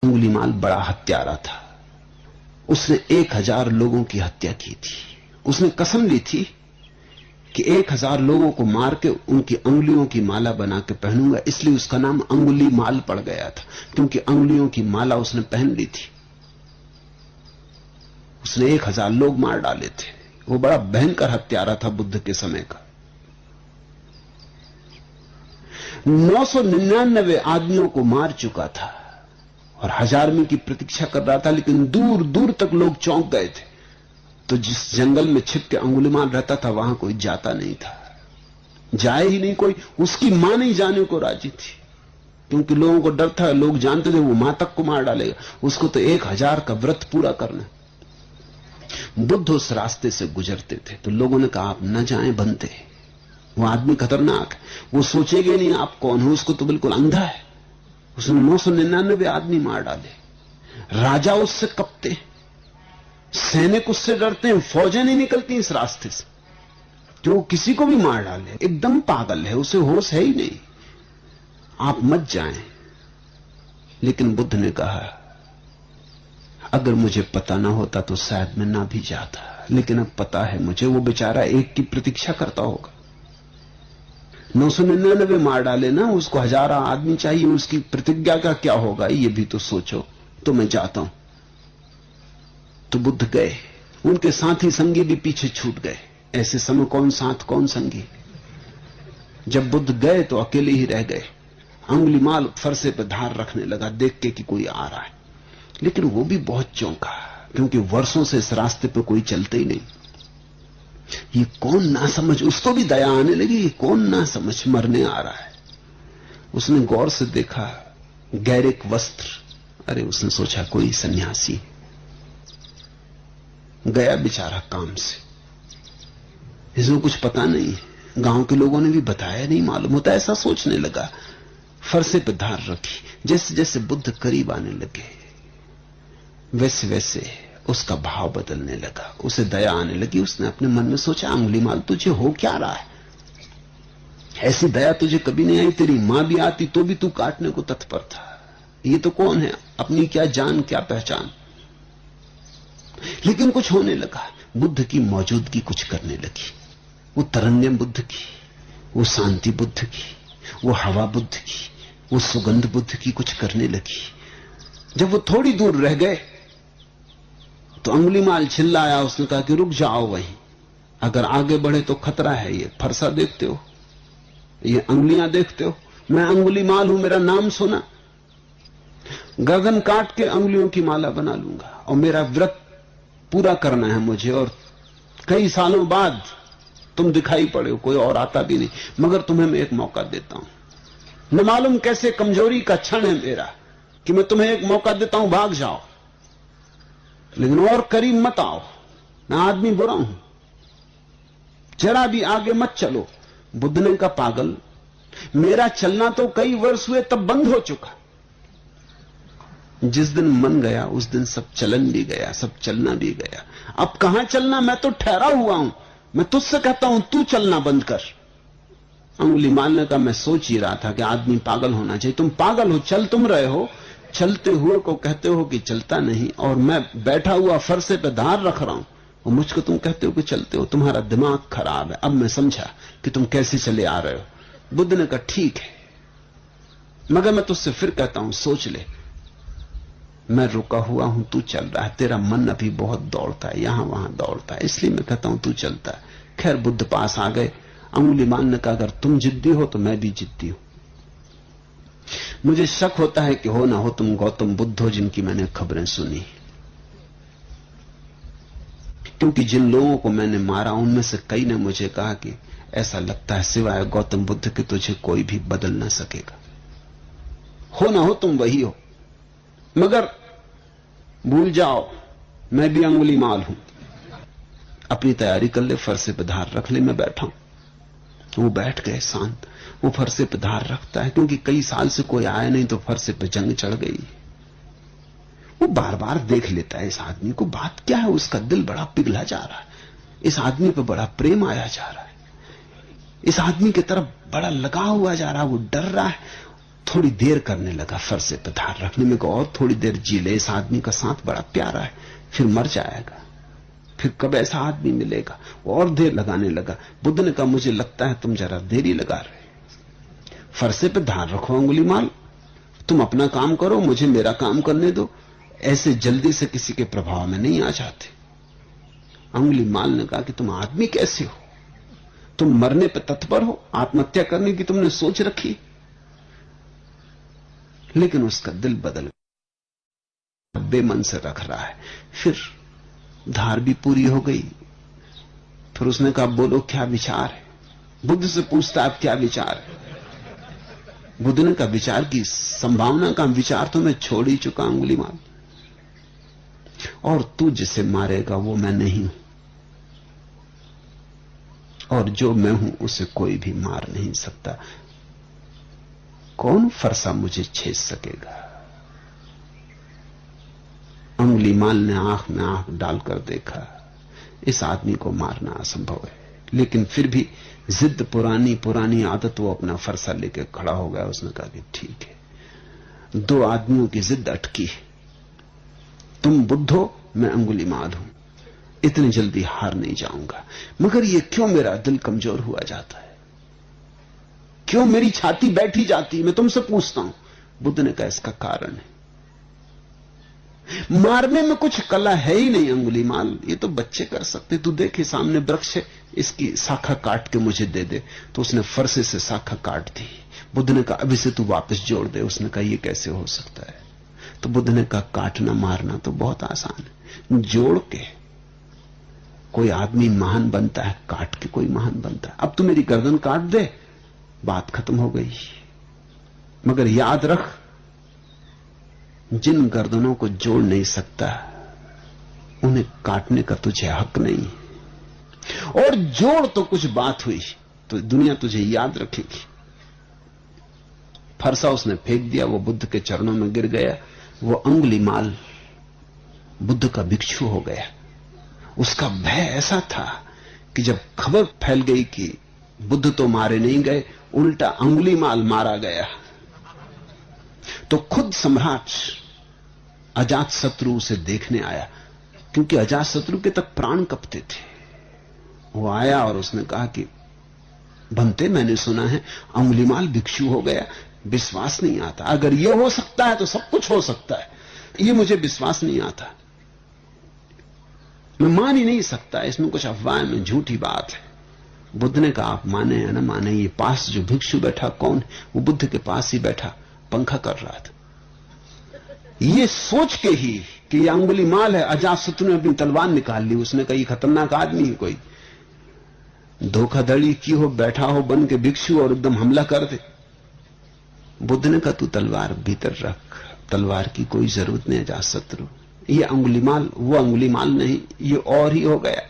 अंगुलीमाल बड़ा हत्यारा था। उसने 1000 लोगों की हत्या की थी। उसने कसम ली थी कि 1000 लोगों को मार के उनकी अंगुलियों की माला बना के पहनूंगा। इसलिए उसका नाम अंगुलीमाल पड़ गया था, क्योंकि अंगुलियों की माला उसने पहन ली थी। उसने 1000 लोग मार डाले थे। वो बड़ा भयंकर हत्यारा था बुद्ध के समय का। 999 आदमियों को मार चुका था और 1000वीं की प्रतीक्षा कर रहा था, लेकिन दूर दूर तक लोग चौंक गए थे। तो जिस जंगल में छिप के अंगुलीमाल रहता था वहां कोई जाता नहीं था, जाए ही नहीं कोई। उसकी मां नहीं जाने को राजी थी, क्योंकि लोगों को डर था, लोग जानते थे वो मां तक को मार डालेगा। उसको तो 1000 का व्रत पूरा करना। बुद्ध उस रास्ते से गुजरते थे तो लोगों ने कहा आप न जाएं बनते, वो आदमी खतरनाक है, वो सोचेगा नहीं आप कौन हो, उसको तो बिल्कुल अंधा है। उसने 999 आदमी मार डाले। राजा उससे कपते, सैनिक उससे डरते हैं, फौजें नहीं निकलती इस रास्ते से, जो किसी को भी मार डाले। एकदम पागल है, उसे होश है ही नहीं, आप मत जाएं। लेकिन बुद्ध ने कहा अगर मुझे पता ना होता तो शायद मैं ना भी जाता, लेकिन अब पता है मुझे, वो बेचारा एक की प्रतीक्षा करता होगा। 999 मार डाले ना, उसको 1000 आदमी चाहिए, उसकी प्रतिज्ञा का क्या होगा ये भी तो सोचो। तो मैं जाता हूं। तो बुद्ध गए, उनके साथी संगी भी पीछे छूट गए। ऐसे समय कौन साथ कौन संगी। जब बुद्ध गए तो अकेले ही रह गए। अंगुलीमाल फरसे पर धार रखने लगा देख के कि कोई आ रहा है, लेकिन वो भी बहुत चौंका, क्योंकि वर्षों से इस रास्ते पर कोई चलते ही नहीं। ये कौन ना समझ, उसको भी दया आने लगी, ये कौन ना समझ मरने आ रहा है। उसने गौर से देखा, गैरिक वस्त्र। अरे उसने सोचा कोई सन्यासी गया बेचारा काम से, इसमें कुछ पता नहीं, गांव के लोगों ने भी बताया नहीं, मालूम होता। ऐसा सोचने लगा, फरसे पे धार रखी। जैसे जैसे बुद्ध करीब आने लगे वैसे वैसे उसका भाव बदलने लगा, उसे दया आने लगी। उसने अपने मन में सोचा अंगुलीमाल तुझे हो क्या रहा है, ऐसी दया तुझे कभी नहीं आई। तेरी मां भी आती तो भी तू काटने को तत्पर था। ये तो कौन है, अपनी क्या जान क्या पहचान। लेकिन कुछ होने लगा, बुद्ध की मौजूदगी कुछ करने लगी। वो तरन्यम बुद्ध की, वो शांति बुद्ध की, वो हवा बुद्ध की, वो सुगंध बुद्ध की कुछ करने लगी। जब वो थोड़ी दूर रह गए तो अंगुलीमाल चिल्लाया। उसने कहा कि रुक जाओ वहीं, अगर आगे बढ़े तो खतरा है। ये फरसा देखते हो, ये अंगुलियां देखते हो, मैं अंगुलीमाल हूं, मेरा नाम सुना। गर्दन काट के अंगुलियों की माला बना लूंगा और मेरा व्रत पूरा करना है मुझे। और कई सालों बाद तुम दिखाई पड़े हो, कोई और आता भी नहीं, मगर तुम्हें मैं एक मौका देता हूं। न मालूम कैसे कमजोरी का क्षण है मेरा कि मैं तुम्हें एक मौका देता हूं, भाग जाओ, लेकिन और करीब मत आओ। मैं आदमी बुरा हूं, जरा भी आगे मत चलो। बुद्ध ने कहा पागल, मेरा चलना तो कई वर्ष हुए तब बंद हो चुका। जिस दिन मन गया उस दिन सब चलन भी गया, सब चलना भी गया। अब कहां चलना, मैं तो ठहरा हुआ हूं। मैं तुझसे कहता हूं तू चलना बंद कर। अंगुलीमाल ने कहा मैं सोच ही रहा था कि आदमी पागल होना चाहिए। तुम पागल हो, चल तुम रहे हो, चलते हुए को कहते हो कि चलता नहीं, और मैं बैठा हुआ फरसे पे धार रख रहा हूं और मुझको तुम कहते हो कि चलते हो। तुम्हारा दिमाग खराब है। अब मैं समझा कि तुम कैसे चले आ रहे हो। बुद्ध ने कहा ठीक है, मगर मैं तुझसे फिर कहता हूं सोच ले। मैं रुका हुआ हूं, तू चल रहा है, तेरा मन अभी बहुत दौड़ता है, यहां वहां दौड़ता है, इसलिए मैं कहता हूं तू चलता है। खैर बुद्ध पास आ गए। अंगुलीमाल ने कहा अगर तुम जिद्दी हो तो मैं भी जिद्दी हूं। मुझे शक होता है कि हो ना हो तुम गौतम बुद्ध हो जिनकी मैंने खबरें सुनी, क्योंकि जिन लोगों को मैंने मारा उनमें से कई ने मुझे कहा कि ऐसा लगता है सिवाय गौतम बुद्ध के तुझे कोई भी बदल ना सकेगा। हो ना हो तुम वही हो, मगर भूल जाओ मैं भी अंगुलीमाल हूं। अपनी तैयारी कर ले, फरसे पे धार रख ले, मैं बैठा हूं। वो बैठ गए शांत। वो फरसे पे धार रखता है, क्योंकि कई साल से कोई आया नहीं तो फरसे पे जंग चढ़ गई। वो बार बार देख लेता है इस आदमी को, बात क्या है। उसका दिल बड़ा पिघला जा रहा है, इस आदमी पे बड़ा प्रेम आया जा रहा है, इस आदमी की तरफ बड़ा लगा हुआ जा रहा है। वो डर रहा है, थोड़ी देर करने लगा फरसे पे धार रखने में, और थोड़ी देर जी ले, इस आदमी का साथ बड़ा प्यारा है, फिर मर जाएगा, फिर कब ऐसा आदमी मिलेगा। और देर लगाने लगा। बुद्ध ने कहा मुझे लगता है तुम जरा देरी लगा रहे, फरसे पे धार रखो अंगुलीमाल, तुम अपना काम करो, मुझे मेरा काम करने दो, ऐसे जल्दी से किसी के प्रभाव में नहीं आ जाते। अंगुलीमाल ने कहा कि तुम आदमी कैसे हो, तुम मरने पर तत्पर हो, आत्महत्या करने की तुमने सोच रखी। लेकिन उसका दिल बदल गया, बेमन से रख रहा है। फिर धार भी पूरी हो गई। फिर उसने कहा बोलो क्या विचार है। बुद्ध से पूछता अब क्या विचार है। बुद्ध ने कहा विचार की संभावना का विचार तो मैं छोड़ ही चुका अंगुलीमाल, और तू जिसे मारेगा वो मैं नहीं हूं, और जो मैं हूं उसे कोई भी मार नहीं सकता। कौन फरसा मुझे छेद सकेगा। अंगुलीमाल ने आंख में आंख डालकर देखा, इस आदमी को मारना असंभव है, लेकिन फिर भी जिद, पुरानी पुरानी आदत, वो अपना फरसा लेकर खड़ा हो गया। उसने कहा कि ठीक है, दो आदमियों की जिद अटकी है, तुम बुद्ध हो, मैं अंगुलीमाल हूं, इतनी जल्दी हार नहीं जाऊंगा। मगर ये क्यों मेरा दिल कमजोर हुआ जाता है, क्यों मेरी छाती बैठी जाती, मैं तुमसे पूछता हूं। बुद्ध ने कहा इसका कारण है, मारने में कुछ कला है ही नहीं अंगुलीमाल, ये तो बच्चे कर सकते। तू देखे सामने वृक्ष है, इसकी शाखा काट के मुझे दे दे। तो उसने फरसे से शाखा काट दी। बुद्ध ने कहा अभी से तू वापस जोड़ दे। उसने कहा ये कैसे हो सकता है। तो बुद्ध ने कहा काटना मारना तो बहुत आसान है, जोड़ के कोई आदमी महान बनता है, काट के कोई महान बनता है। अब तू मेरी गर्दन काट दे, बात खत्म हो गई। मगर याद रख, जिन गर्दनों को जोड़ नहीं सकता उन्हें काटने का तुझे हक नहीं, और जोड़ तो कुछ बात हुई तो दुनिया तुझे याद रखेगी। फरसा उसने फेंक दिया, वो बुद्ध के चरणों में गिर गया। वो अंगुलीमाल बुद्ध का भिक्षु हो गया। उसका भय ऐसा था कि जब खबर फैल गई कि बुद्ध तो मारे नहीं गए, उल्टा अंगुलीमाल मारा गया, तो खुद सम्राट अजातशत्रु उसे देखने आया, क्योंकि अजातशत्रु के तक प्राण कपते थे। वो आया और उसने कहा कि बनते, मैंने सुना है अंगुलीमाल भिक्षु हो गया, विश्वास नहीं आता। अगर ये हो सकता है तो सब कुछ हो सकता है, ये मुझे विश्वास नहीं आता, मैं मान ही नहीं सकता, इसमें कुछ अफवाह में झूठी बात है। बुद्ध ने कहा आप माने या ना माने, ये पास जो भिक्षु बैठा कौन है। वो बुद्ध के पास ही बैठा पंखा कर रहा था। ये सोच के ही कि ये अंगुलीमाल है, अजातशत्रु ने अपनी तलवार निकाल ली। उसने कहा ये खतरनाक आदमी है, कोई धोखाधड़ी की हो, बैठा हो बन के भिक्षु और एकदम हमला कर दे। बुद्ध ने कहा तू तलवार भीतर रख, तलवार की कोई जरूरत नहीं अजातशत्रु। ये अंगुलीमाल वो अंगुलीमाल नहीं, ये और ही हो गया।